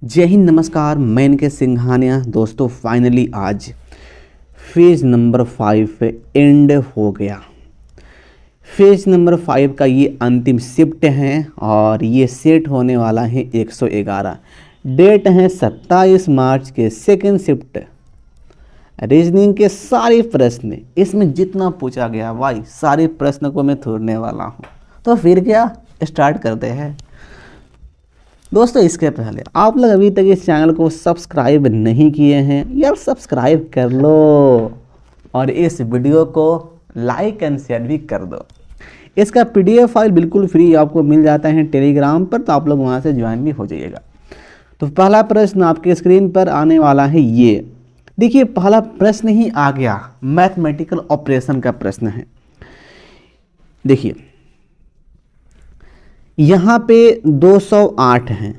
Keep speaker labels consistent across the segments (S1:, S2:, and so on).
S1: जय हिंद, नमस्कार। मैं इनके सिंघानिया। दोस्तों फाइनली आज फेज नंबर 5 एंड हो गया। फेज नंबर 5 का ये अंतिम शिफ्ट है और ये सेट होने वाला है 111। डेट है 27 मार्च के सेकेंड शिफ्ट। रीजनिंग के सारे प्रश्न इसमें जितना पूछा गया भाई सारे प्रश्न को मैं थोड़ने वाला हूँ। तो फिर क्या स्टार्ट करते हैं। दोस्तों इसके पहले आप लोग अभी तक इस चैनल को सब्सक्राइब नहीं किए हैं यार, सब्सक्राइब कर लो और इस वीडियो को लाइक एंड शेयर भी कर दो। इसका पीडीएफ फाइल बिल्कुल फ्री आपको मिल जाता है टेलीग्राम पर, तो आप लोग वहां से ज्वाइन भी हो जाइएगा। तो पहला प्रश्न आपके स्क्रीन पर आने वाला है। ये देखिए पहला प्रश्न ही आ गया, मैथमेटिकल ऑपरेशन का प्रश्न है। देखिए यहाँ पे 208 हैं,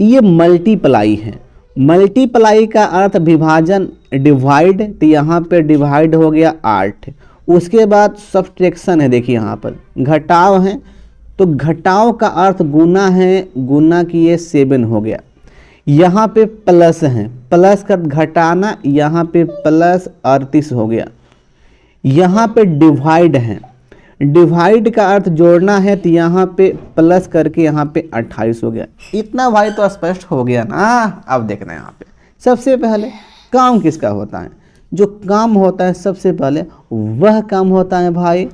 S1: ये मल्टीप्लाई है। मल्टीप्लाई का अर्थ विभाजन, डिवाइड, तो यहाँ पे डिवाइड हो गया 8। उसके बाद सब्ट्रैक्शन है। देखिए यहाँ पर घटाव है, तो घटाव का अर्थ गुना है, गुना किए 7 हो गया। यहाँ पे प्लस है, प्लस का घटाना, यहाँ पे प्लस 38 हो गया। यहाँ पे डिवाइड है, डिवाइड का अर्थ जोड़ना है, तो यहाँ पे प्लस करके यहाँ पे 28 हो गया। इतना भाई तो स्पष्ट हो गया ना। अब देखना है यहाँ पे सबसे पहले काम किसका होता है। जो काम होता है सबसे पहले वह काम होता है भाई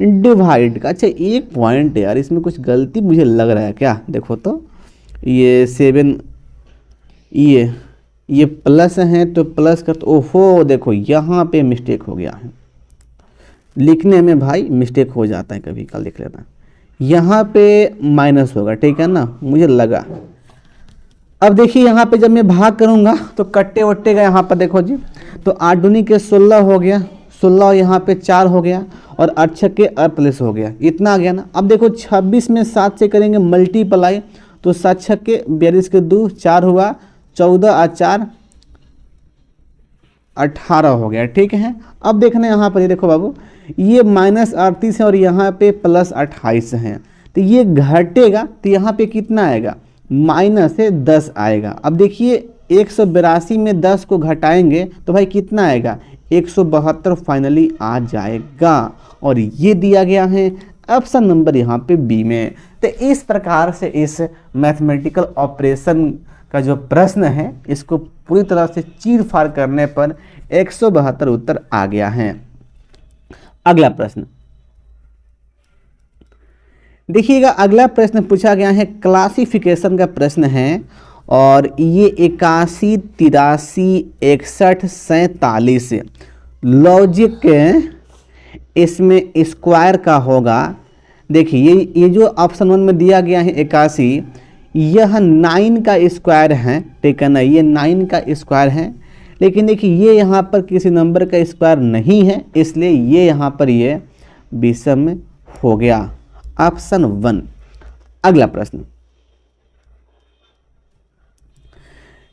S1: डिवाइड का। अच्छा एक पॉइंट यार, इसमें कुछ गलती मुझे लग रहा है क्या। देखो तो ये 7 ये प्लस है, तो प्लस कर, तो ओहो देखो यहाँ पे मिस्टेक हो गया है। लिखने में भाई मिस्टेक हो जाता है कभी, कल लिख लेना। यहाँ पे माइनस होगा, ठीक है ना, मुझे लगा। अब देखिए यहाँ पे जब मैं भाग करूँगा तो कट्टे वट्टे का यहाँ पर देखो जी, तो 8 दूनी के 16 हो गया, 16 यहाँ पे 4 हो गया और 8 छक्के 48 हो गया। इतना आ गया ना। अब देखो 26 में 7 से करेंगे मल्टीप्लाई, तो 7 छक्के 42 के 2 4 हुआ, 14 और 4 18 हो गया, ठीक है। अब देखना यहाँ पर, ये देखो बाबू, ये माइनस 38 है और यहाँ पे प्लस 28 है, तो ये घटेगा, तो यहाँ पे कितना आएगा, माइनस है 10 आएगा। अब देखिए 182 में 10 को घटाएंगे तो भाई कितना आएगा, 172 फाइनली आ जाएगा। और ये दिया गया है ऑप्शन नंबर यहाँ पे बी में। तो इस प्रकार से इस मैथमेटिकल ऑपरेशन का जो प्रश्न है इसको पूरी तरह से चीर फाड़ करने पर 172 उत्तर आ गया है। अगला प्रश्न देखिएगा। अगला प्रश्न पूछा गया है, क्लासिफिकेशन का प्रश्न है और ये 81, 83, 61, 47 लॉजिक इसमें स्क्वायर का होगा। देखिए ये जो ऑप्शन 1 में दिया गया है 81, यह 9 का स्क्वायर है, ठीक है ना, ये 9 का स्क्वायर है। लेकिन देखिए ये यहाँ पर किसी नंबर का स्क्वायर नहीं है, इसलिए ये यहाँ पर ये विषम हो गया, ऑप्शन 1। अगला प्रश्न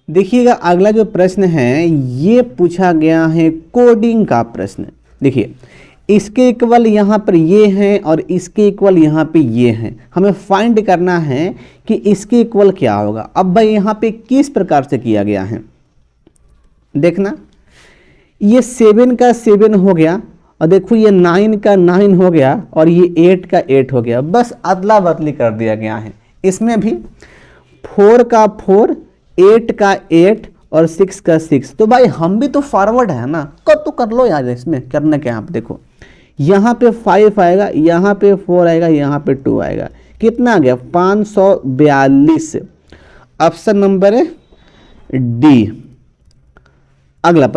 S1: देखिएगा। अगला जो प्रश्न है ये पूछा गया है कोडिंग का प्रश्न। देखिए इसके इक्वल यहाँ पर ये हैं और इसके इक्वल यहाँ पे ये हैं। हमें फाइंड करना है कि इसके इक्वल क्या होगा। अब भाई यहाँ पे किस प्रकार से किया गया है, देखना, ये 7 का 7 हो गया और देखो ये 9 का 9 हो गया और ये 8 का 8 हो गया। बस अदला बदली कर दिया गया है। इसमें भी 4 का 4, 8 का 8 और 6 का 6। तो भाई हम भी तो फॉरवर्ड है ना, तो कर लो यार। इसमें करना क्या, आप देखो यहाँ पे 5 आएगा, यहाँ पे 4 आएगा, यहाँ पे 2 आएगा। कितना आ गया, 542। ऑप्शन नंबर है डी। अगला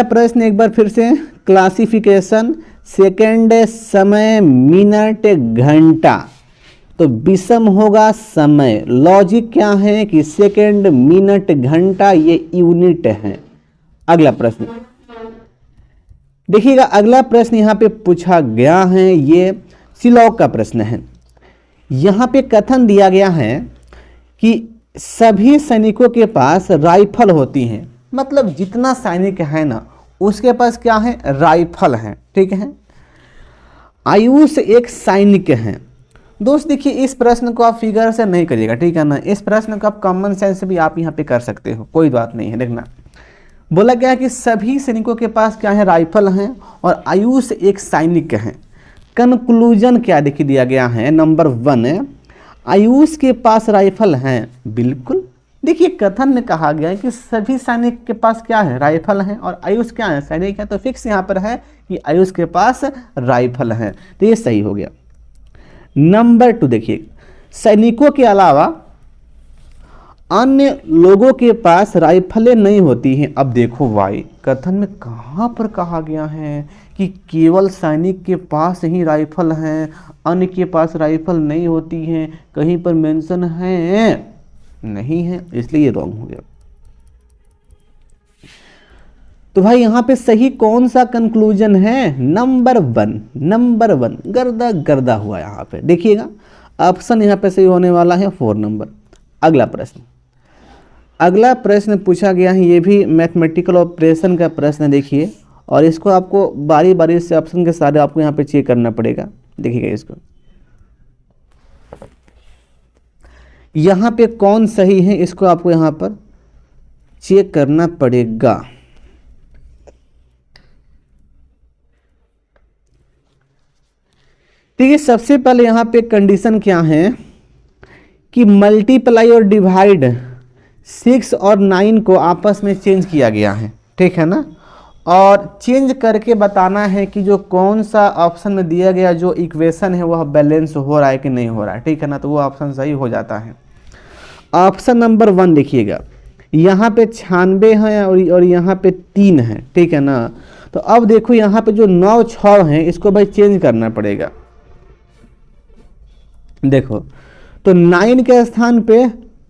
S1: प्रश्न एक बार फिर से, क्लासिफिकेशन, सेकंड, समय, मिनट, घंटा, तो विषम होगा समय। लॉजिक क्या है कि सेकंड, मिनट, घंटा ये यूनिट है। अगला प्रश्न देखिएगा। अगला प्रश्न यहाँ पे पूछा गया है, ये सिलॉग का प्रश्न है। यहाँ पे कथन दिया गया है कि सभी सैनिकों के पास राइफल होती हैं, मतलब जितना सैनिक है ना उसके पास क्या है, राइफल है, ठीक है। आयुष एक सैनिक है, दोस्त देखिए इस प्रश्न को आप फिगर से नहीं करिएगा, ठीक है ना, इस प्रश्न को आप कॉमन सेंस से भी आप यहाँ पे कर सकते हो, कोई बात नहीं है। देखना बोला गया है कि सभी सैनिकों के पास क्या है, राइफल हैं और आयुष एक सैनिक है। कंक्लूजन क्या देखिए दिया गया है, नंबर 1 आयुष के पास राइफल हैं, बिल्कुल। देखिए कथन में कहा गया है कि सभी सैनिक के पास क्या है, राइफल हैं और आयुष क्या है, सैनिक है, तो फिक्स यहाँ पर है कि आयुष के पास राइफल हैं, तो ये सही हो गया। नंबर 2 देखिए सैनिकों के अलावा अन्य लोगों के पास राइफलें नहीं होती हैं। अब देखो भाई कथन में कहाँ पर कहा गया है कि केवल सैनिक के पास ही राइफल हैं, अन्य के पास राइफल नहीं होती हैं, कहीं पर मेंशन है नहीं है, इसलिए ये रॉन्ग हो गया। तो भाई यहाँ पे सही कौन सा कंक्लूजन है, नंबर 1 गर्दा गर्दा हुआ यहाँ पे, देखिएगा ऑप्शन यहाँ पे सही होने वाला है 4 नंबर। अगला प्रश्न पूछा गया है, ये भी मैथमेटिकल ऑपरेशन का प्रश्न देखिए, और इसको आपको बारी बारी से ऑप्शन के सारे आपको यहाँ पे चेक करना पड़ेगा। देखिएगा इसको, यहाँ पे कौन सही है इसको आपको यहाँ पर चेक करना पड़ेगा। देखिए सबसे पहले यहाँ पे कंडीशन क्या है कि मल्टीप्लाई और डिवाइड 6 और 9 को आपस में चेंज किया गया है, ठीक है ना, और चेंज करके बताना है कि जो कौन सा ऑप्शन में दिया गया जो इक्वेशन है वह बैलेंस हो रहा है कि नहीं हो रहा है, ठीक है ना, तो वो ऑप्शन सही हो जाता है। ऑप्शन नंबर 1 देखिएगा, यहाँ पे 96 है और यहाँ पे 3 है, ठीक है ना, तो अब देखो यहाँ पे जो 9 6 है इसको भाई चेंज करना पड़ेगा। देखो तो 9 के स्थान पे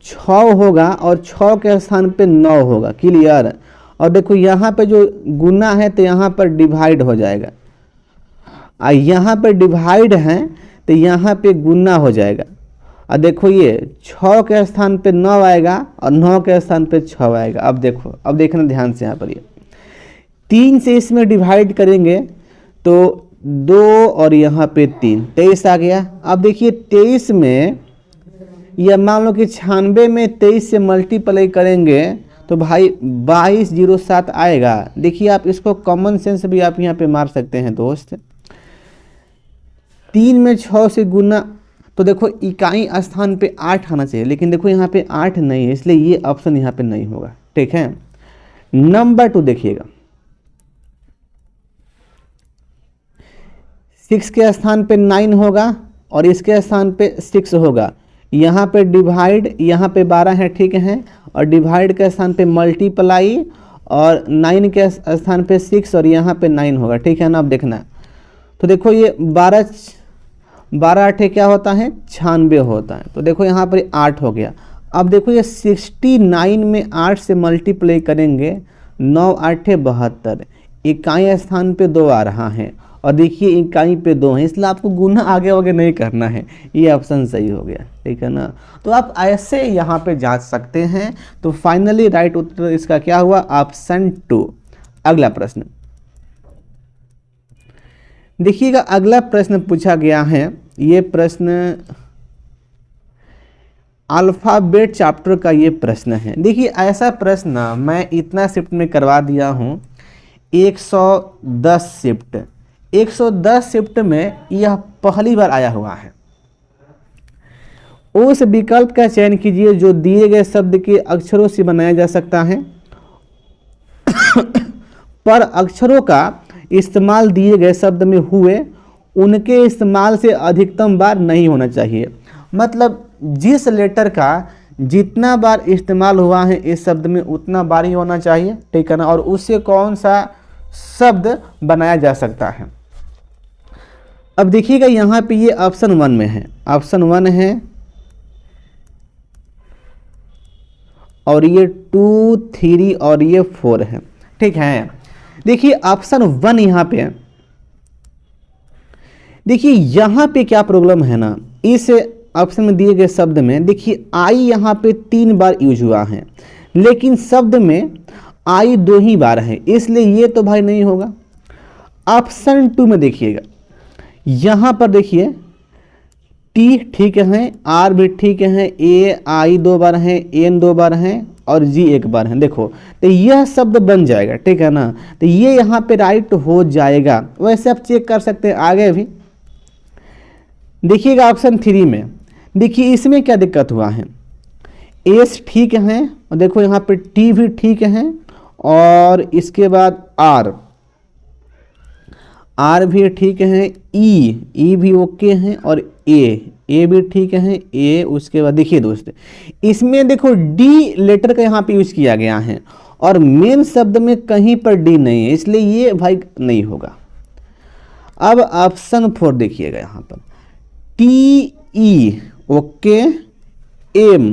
S1: 6 होगा और 6 के स्थान पे 9 होगा, क्लियर। और देखो यहाँ पे जो गुना है तो यहाँ पर डिवाइड हो जाएगा, और यहाँ पे डिवाइड है तो यहाँ पे गुना हो जाएगा। और देखो ये 6 के स्थान पे 9 आएगा और 9 के स्थान पे 6 आएगा। अब देखो, अब देखना ध्यान से, यहाँ पर ये 3 से इसमें डिवाइड करेंगे तो 2 और यहाँ पे 3, 23 आ गया। अब देखिए 23 में या मान लो कि 96 में 23 से मल्टीप्लाई करेंगे तो भाई 2207 आएगा। देखिए आप इसको कॉमन सेंस भी आप यहाँ पे मार सकते हैं दोस्त। 3 में 6 से गुना, तो देखो इकाई स्थान पे 8 आना चाहिए, लेकिन देखो यहाँ पे 8 नहीं है, इसलिए ये ऑप्शन यहाँ पे नहीं होगा, ठीक है। नंबर 2 देखिएगा, 6 के स्थान पे 9 होगा और इसके स्थान पे 6 होगा। यहाँ पे डिवाइड, यहाँ पे 12 है, ठीक है, और डिवाइड के स्थान पे मल्टीप्लाई और 9 के स्थान पे 6 और यहाँ पे 9 होगा, ठीक है ना। अब देखना तो देखो ये 12 8 क्या होता है, 96 होता है, तो देखो यहाँ पर 8 हो गया। अब देखो ये 69 में 8 से मल्टीप्लाई करेंगे, 9 8 72, इकाई स्थान पे 2 आ रहा है और देखिए इकाई पे 2 है, इसलिए आपको गुना आगे आगे नहीं करना है, ये ऑप्शन सही हो गया, ठीक है ना। तो आप ऐसे यहाँ पे जांच सकते हैं। तो फाइनली राइट उत्तर इसका क्या हुआ, ऑप्शन 2। अगला प्रश्न देखिएगा, अगला प्रश्न पूछा गया है, ये प्रश्न अल्फाबेट चैप्टर का ये प्रश्न है। देखिए ऐसा प्रश्न मैं इतना शिफ्ट में करवा दिया हूँ, 110 शिफ्ट, 110 शिफ्ट में यह पहली बार आया हुआ है। उस विकल्प का चयन कीजिए जो दिए गए शब्द के अक्षरों से बनाया जा सकता है पर अक्षरों का इस्तेमाल दिए गए शब्द में हुए उनके इस्तेमाल से अधिकतम बार नहीं होना चाहिए। मतलब जिस लेटर का जितना बार इस्तेमाल हुआ है इस शब्द में उतना बार ही होना चाहिए, ठीक है ना, और उससे कौन सा शब्द बनाया जा सकता है। अब देखिएगा यहाँ पे ये ऑप्शन 1 में है, ऑप्शन 1 है और ये 2 3 और ये 4 है, ठीक है। देखिए ऑप्शन 1 यहाँ पे है। देखिए यहाँ पे क्या प्रॉब्लम है ना, इस ऑप्शन में दिए गए शब्द में देखिए आई यहाँ पे 3 बार यूज हुआ है, लेकिन शब्द में आई 2 ही बार है, इसलिए ये तो भाई नहीं होगा। ऑप्शन 2 में देखिएगा, यहाँ पर देखिए टी ठीक है, आर भी ठीक है, ए आई 2 बार है, एन 2 बार है और जी 1 बार है। देखो तो यह शब्द बन जाएगा, ठीक है ना, तो ये यहाँ पे राइट हो जाएगा। वैसे आप चेक कर सकते हैं आगे भी। देखिएगा ऑप्शन 3 में, देखिए इसमें क्या दिक्कत हुआ है, एस ठीक है और देखो यहाँ पे टी भी ठीक है और इसके बाद आर भी ठीक है, ई भी ओके है और ए भी ठीक है, ए उसके बाद देखिए दोस्त इसमें देखो डी लेटर का यहाँ पे यूज किया गया है और मेन शब्द में कहीं पर डी नहीं है, इसलिए ये भाई नहीं होगा। अब ऑप्शन 4 देखिएगा यहाँ पर T E okay, M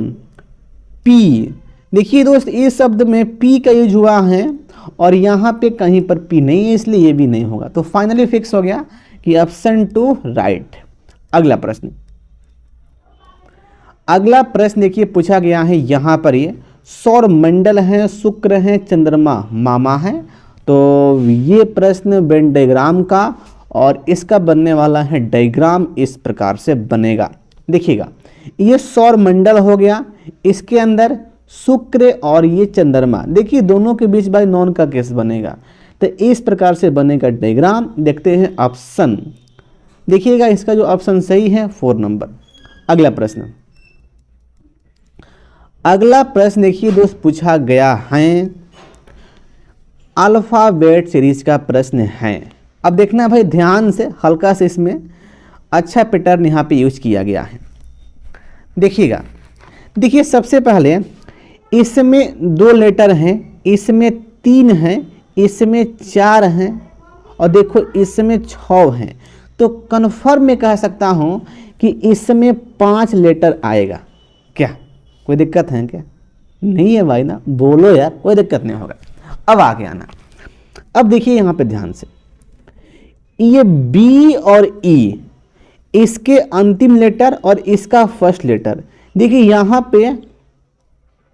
S1: P, देखिए दोस्त इस शब्द में पी का यूज हुआ है और यहाँ पे कहीं पर पी नहीं है, इसलिए ये भी नहीं होगा। तो फाइनली फिक्स हो गया कि ऑप्शन 2 राइट। अगला प्रश्न देखिए पूछा गया है यहाँ पर, ये सौर मंडल है, शुक्र है, चंद्रमा मामा है। तो ये प्रश्न वेन डायग्राम का और इसका बनने वाला है डायग्राम इस प्रकार से बनेगा। देखिएगा ये सौर मंडल हो गया, इसके अंदर शुक्र और ये चंद्रमा, देखिए दोनों के बीच भाई नॉन का केस बनेगा। तो इस प्रकार से बनेगा डायग्राम। देखते हैं ऑप्शन, देखिएगा इसका जो ऑप्शन सही है 4 नंबर। अगला प्रश्न देखिए दोस्त पूछा गया है, अल्फाबेट सीरीज का प्रश्न है। अब देखना भाई ध्यान से, हल्का से इसमें अच्छा पैटर्न यहाँ पे यूज किया गया है। देखिएगा, देखिए सबसे पहले इसमें 2 लेटर हैं, इसमें 3 हैं, इसमें 4 हैं और देखो इसमें 6 हैं। तो कन्फर्म में कह सकता हूँ कि इसमें 5 लेटर आएगा। क्या कोई दिक्कत है क्या? नहीं है भाई ना, बोलो यार, कोई दिक्कत नहीं होगा। अब आगे आना, अब देखिए यहाँ पे ध्यान से, ये बी और ई, इसके अंतिम लेटर और इसका फर्स्ट लेटर, देखिए यहाँ पे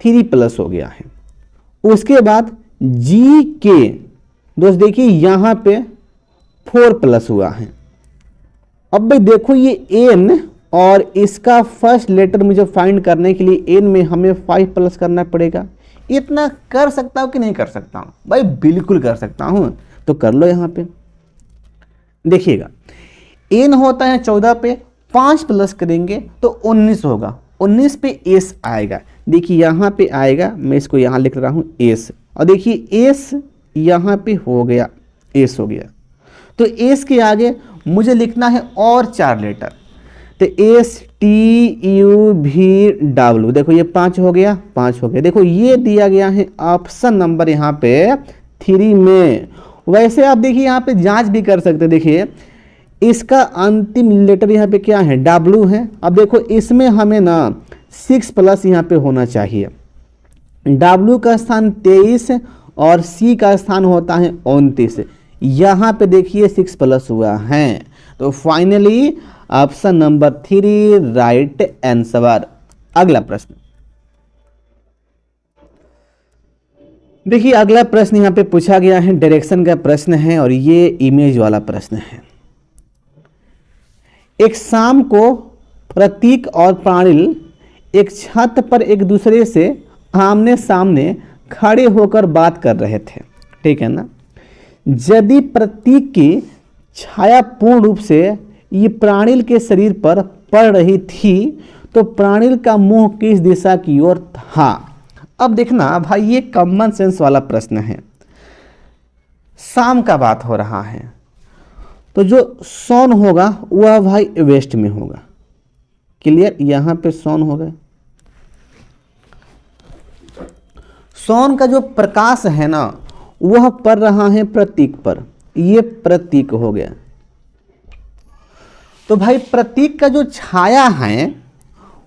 S1: 3+ हो गया है। उसके बाद जी के दोस्त देखिए यहाँ पे 4+ हुआ है। अब भाई देखो ये एन और इसका फर्स्ट लेटर मुझे फाइंड करने के लिए एन में हमें 5+ करना पड़ेगा। इतना कर सकता हूं कि नहीं कर सकता हूं? भाई बिल्कुल कर सकता हूं, तो कर लो। यहाँ पे देखिएगा एन होता है 14 पे, 5+ करेंगे तो 19 होगा, 19 पे एस आएगा। देखिए यहाँ पे आएगा, मैं इसको यहाँ लिख रहा हूँ एस, और देखिए एस यहाँ पे हो गया, एस हो गया। तो एस के आगे मुझे लिखना है और 4 लेटर, तो एस टी यू भी डब्ल्यू, देखो ये 5 हो गया, 5 हो गया। देखो ये दिया गया है ऑप्शन नंबर यहाँ पे 3 में। वैसे आप देखिए यहाँ पे जांच भी कर सकते, देखिए इसका अंतिम लेटर यहाँ पे क्या है, डब्ल्यू है। अब देखो इसमें हमें ना 6+ यहाँ पे होना चाहिए। डब्ल्यू का स्थान 23 और सी का स्थान होता है 29, यहाँ पे देखिए 6+ हुआ है। तो finally option number 3 right answer. अगला प्रश्न देखिए, अगला प्रश्न यहाँ पे पूछा गया है, डायरेक्शन का प्रश्न है और ये इमेज वाला प्रश्न है। एक शाम को प्रतीक और प्राणिल एक छत पर एक दूसरे से आमने सामने खड़े होकर बात कर रहे थे, ठीक है ना। यदि प्रतीक की छाया पूर्ण रूप से ये प्राणिल के शरीर पर पड़ रही थी तो प्राणिल का मुंह किस दिशा की ओर था। अब देखना भाई ये कॉमन सेंस वाला प्रश्न है, शाम का बात हो रहा है तो जो सन होगा वह भाई वेस्ट में होगा। क्लियर, यहां पे सन हो गए। सन का जो प्रकाश है ना वह पड़ रहा है प्रतीक पर, ये प्रतीक हो गया। तो भाई प्रतीक का जो छाया है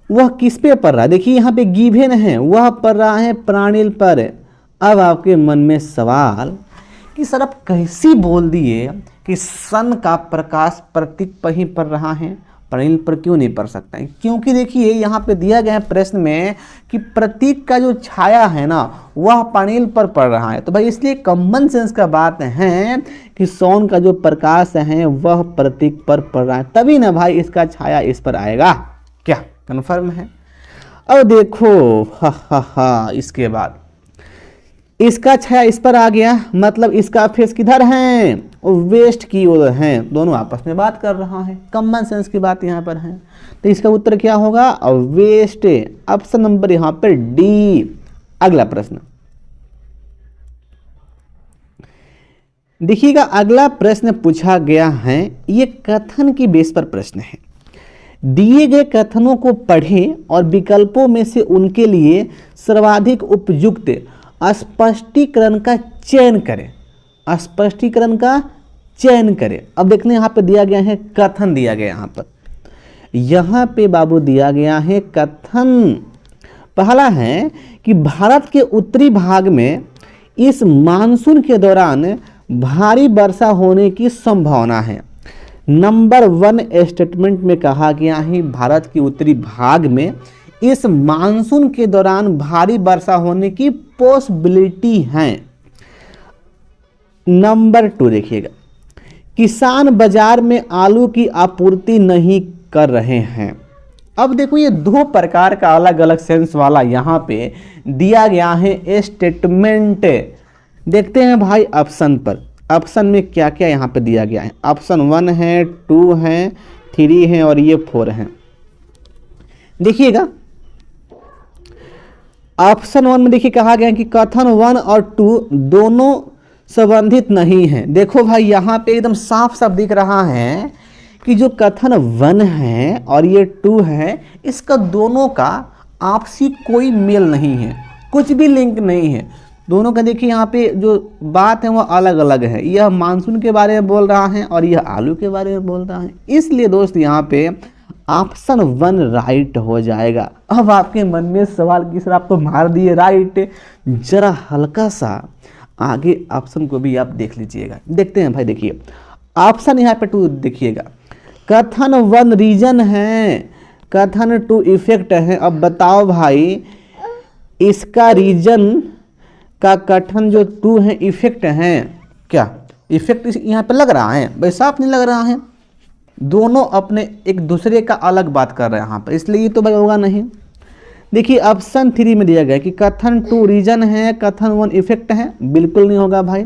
S1: वह किस पे पड़ रहा है, देखिए यहाँ पे गिवन है, वह पड़ रहा है प्राणिल पर। अब आपके मन में सवाल कि सर आप कैसी बोल दिए कि सन का प्रकाश प्रतीक पर ही पड़ रहा है, पढ़ेल पर क्यों नहीं पढ़ सकता है? क्योंकि देखिए यहाँ पे दिया गया है प्रश्न में कि प्रतीक का जो छाया है ना वह पढ़ेल पर पड़ रहा है। तो भाई इसलिए कॉमन सेंस का बात है कि सोन का जो प्रकाश है वह प्रतीक पर पड़ रहा है, तभी ना भाई इसका छाया इस पर आएगा। क्या कन्फर्म है? अब देखो हा इसके बाद इसका छाया इस पर आ गया, मतलब इसका फेस किधर है? वेस्ट की ओर है। दोनों आपस में बात कर रहा है, कॉमन सेंस की बात यहाँ पर है। तो इसका उत्तर क्या होगा? वेस्ट। ऑप्शन नंबर यहाँ पर डी। अगला प्रश्न देखिएगा, अगला प्रश्न पूछा गया है, ये कथन की बेस पर प्रश्न है। दिए गए कथनों को पढ़ें और विकल्पों में से उनके लिए सर्वाधिक उपयुक्त स्पष्टीकरण का चयन करें। स्पष्टीकरण का चयन करें। अब देखने यहाँ पे दिया गया है कथन, दिया गया यहाँ पे बाबू दिया गया है कथन। पहला है कि भारत के उत्तरी भाग में इस मानसून के दौरान भारी वर्षा होने की संभावना है। नंबर 1 स्टेटमेंट में कहा गया है भारत के उत्तरी भाग में इस मानसून के दौरान भारी वर्षा होने की पॉसिबिलिटी है। नंबर 2 देखिएगा, किसान बाजार में आलू की आपूर्ति नहीं कर रहे हैं। अब देखो ये दो प्रकार का अलग अलग सेंस वाला यहाँ पे दिया गया है स्टेटमेंट। देखते हैं भाई ऑप्शन पर, ऑप्शन में क्या क्या यहाँ पे दिया गया है। ऑप्शन 1 है, 2 है, 3 है और ये 4 है। देखिएगा ऑप्शन 1 में देखिए कहा गया है कि कथन 1 और 2 दोनों संबंधित नहीं है। देखो भाई यहाँ पे एकदम साफ साफ दिख रहा है कि जो कथन 1 है और ये 2 है, इसका दोनों का आपसी कोई मेल नहीं है, कुछ भी लिंक नहीं है। दोनों का देखिए यहाँ पे जो बात है वो अलग अलग है। यह मानसून के बारे में बोल रहा है और यह आलू के बारे में बोल रहा है। इसलिए दोस्त यहाँ पे ऑप्शन 1 राइट हो जाएगा। अब आपके मन में सवाल कि सर आप तो मार दिए राइट, जरा हल्का सा आगे ऑप्शन को भी आप देख लीजिएगा। देखते हैं भाई, देखिए ऑप्शन यहाँ पे 2 देखिएगा, कथन 1 रीजन है, कथन 2 इफेक्ट है। अब बताओ भाई इसका रीजन का कथन जो 2 है इफेक्ट है क्या? इफेक्ट यहाँ पे लग रहा है? भाई साफ नहीं लग रहा है। दोनों अपने एक दूसरे का अलग बात कर रहे हैं यहाँ पर, इसलिए ये तो भाई होगा नहीं। देखिए ऑप्शन 3 में दिया गया कि कथन 2 रीजन है, कथन 1 इफेक्ट है, बिल्कुल नहीं होगा भाई।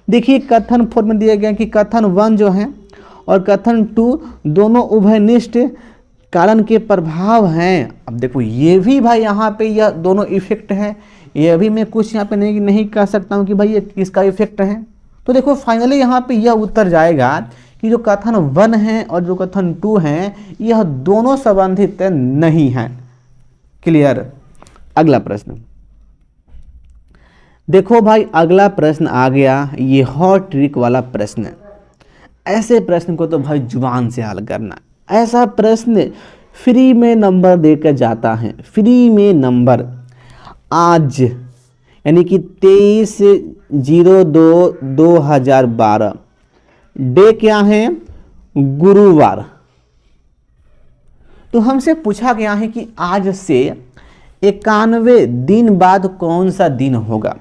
S1: देखिए कथन 4 में दिया गया कि कथन 1 जो है और कथन 2 दोनों उभयनिष्ठ कारण के प्रभाव हैं। अब देखो ये भी भाई यहाँ पे यह दोनों इफेक्ट है, ये भी मैं कुछ यहाँ पे नहीं कह सकता हूँ कि भाई ये किसका इफेक्ट है। तो देखो फाइनली यहाँ पे यह उत्तर जाएगा कि जो कथन 1 है और जो कथन 2 है यह दोनों संबंधित नहीं है। क्लियर? अगला प्रश्न देखो भाई, अगला प्रश्न आ गया, ये हॉट ट्रिक वाला प्रश्न। ऐसे प्रश्न को तो भाई जुबान से हल करना। ऐसा प्रश्न फ्री में नंबर देकर जाता है, फ्री में नंबर। आज यानी कि 23/02/2012 डे क्या है? गुरुवार। तो हमसे पूछा गया है कि आज से 91 दिन बाद कौन सा दिन होगा।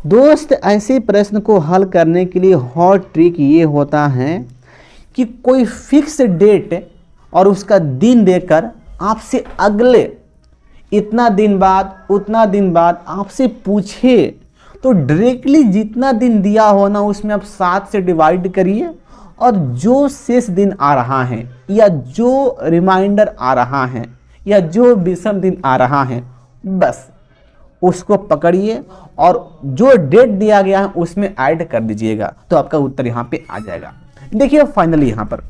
S1: दोस्त ऐसे प्रश्न को हल करने के लिए हॉट ट्रिक ये होता है कि कोई फिक्स डेट और उसका दिन देकर आपसे अगले इतना दिन बाद उतना दिन बाद आपसे पूछे तो डायरेक्टली जितना दिन दिया हो ना उसमें आप 7 से डिवाइड करिए और जो शेष दिन आ रहा है या जो रिमाइंडर आ रहा है या जो विषम दिन आ रहा है बस उसको पकड़िए और जो डेट दिया गया है उसमें ऐड कर दीजिएगा तो आपका उत्तर यहाँ पे आ जाएगा। देखिए फाइनली यहाँ पर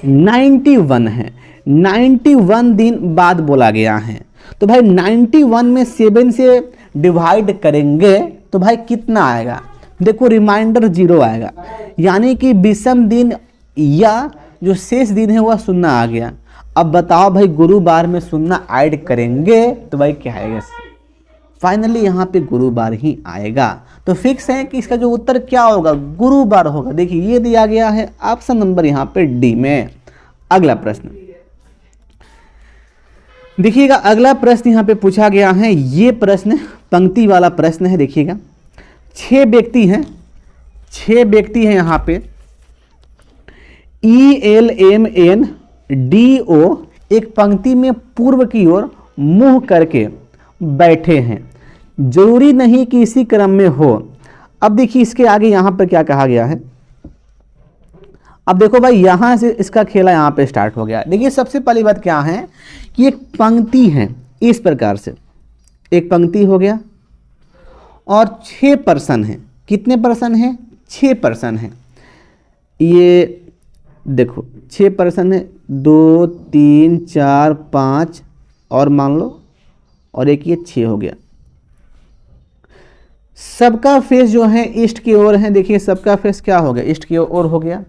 S1: 91 है, 91 दिन बाद बोला गया है। तो भाई 91 में 7 से डिवाइड करेंगे तो भाई कितना आएगा? देखो रिमाइंडर 0 आएगा, यानी कि विषम दिन या जो शेष दिन है वह 0 आ गया। अब बताओ भाई गुरुवार में 0 ऐड करेंगे तो भाई क्या आएगा? फाइनली यहाँ पे गुरुवार ही आएगा। तो फिक्स है कि इसका जो उत्तर क्या होगा? गुरुवार होगा। देखिए ये दिया गया है ऑप्शन नंबर यहाँ पे डी में। अगला प्रश्न देखिएगा, अगला प्रश्न यहां पे पूछा गया है, ये प्रश्न पंक्ति वाला प्रश्न है। देखिएगा 6 व्यक्ति हैं, 6 व्यक्ति हैं यहां पे, ELMNDO एक पंक्ति में पूर्व की ओर मुंह करके बैठे हैं, जरूरी नहीं कि इसी क्रम में हो। अब देखिए इसके आगे यहां पर क्या कहा गया है। अब देखो भाई यहां से इसका खेला यहां पे स्टार्ट हो गया। देखिए सबसे पहली बात क्या है कि एक पंक्ति है, इस प्रकार से एक पंक्ति हो गया और 6 पर्सन हैं। कितने पर्सन हैं? 6 पर्सन हैं। ये देखो 6 पर्सन है, 2 3 4 5 और मान लो और एक ये 6 हो गया। सबका फेस जो है ईस्ट की ओर है। देखिए सबका फेस क्या हो गया? ईस्ट की ओर हो गया।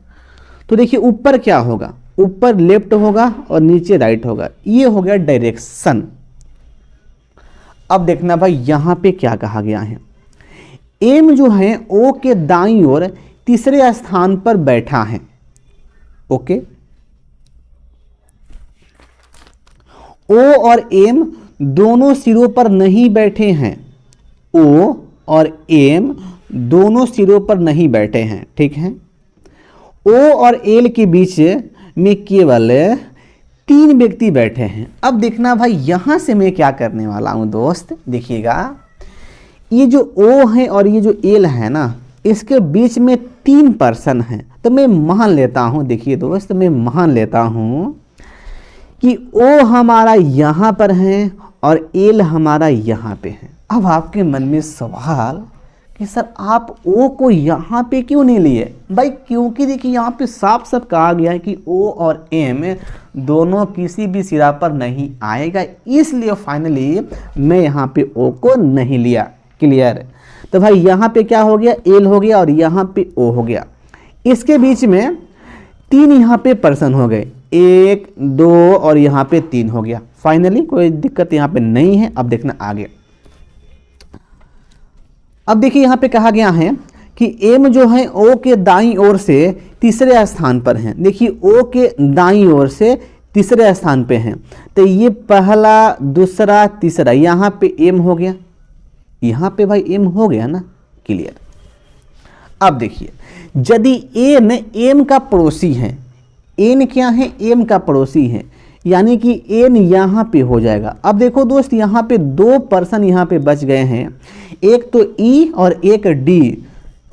S1: तो देखिए ऊपर क्या होगा? ऊपर लेफ्ट होगा और नीचे राइट होगा। ये हो गया डायरेक्शन। अब देखना भाई यहां पे क्या कहा गया है। एम जो है ओ के दाईं ओर तीसरे स्थान पर बैठा है। ओके, ओ और एम दोनों सिरों पर नहीं बैठे हैं। ओ और एम दोनों सिरों पर नहीं बैठे हैं, ठीक है। ओ और एल के बीच में केवल 3 व्यक्ति बैठे हैं। अब देखना भाई यहां से मैं क्या करने वाला हूं दोस्त, देखिएगा ये जो ओ है और ये जो एल है ना, इसके बीच में 3 पर्सन हैं। तो मैं मान लेता हूं, देखिए दोस्त मैं मान लेता हूं कि ओ हमारा यहां पर है और एल हमारा यहां पे है। अब आपके मन में सवाल कि सर आप ओ को यहाँ पे क्यों नहीं लिए भाई? क्योंकि देखिए यहाँ पे साफ साफ कहा गया है कि ओ और एम दोनों किसी भी सिरा पर नहीं आएगा, इसलिए फाइनली मैं यहाँ पे ओ को नहीं लिया। क्लियर? तो भाई यहाँ पे क्या हो गया? एल हो गया और यहाँ पे ओ हो गया। इसके बीच में 3 यहाँ पे पर्सन हो गए, 1 2 और यहाँ पे 3 हो गया। फाइनली कोई दिक्कत यहाँ पे नहीं है। अब देखना आगे। अब देखिए यहां पे कहा गया है कि एम जो है ओ के दाईं ओर से तीसरे स्थान पर है। देखिए ओ के दाईं ओर से तीसरे स्थान पे है। तो ये पहला, दूसरा, तीसरा, यहां पे एम हो गया, यहां पे भाई एम हो गया ना। क्लियर? अब देखिए यदि एन एम का पड़ोसी है, एन क्या है? एम का पड़ोसी है, यानी कि एन यहाँ पे हो जाएगा। अब देखो दोस्त यहाँ पे 2 पर्सन यहाँ पे बच गए हैं, एक तो ई और एक डी,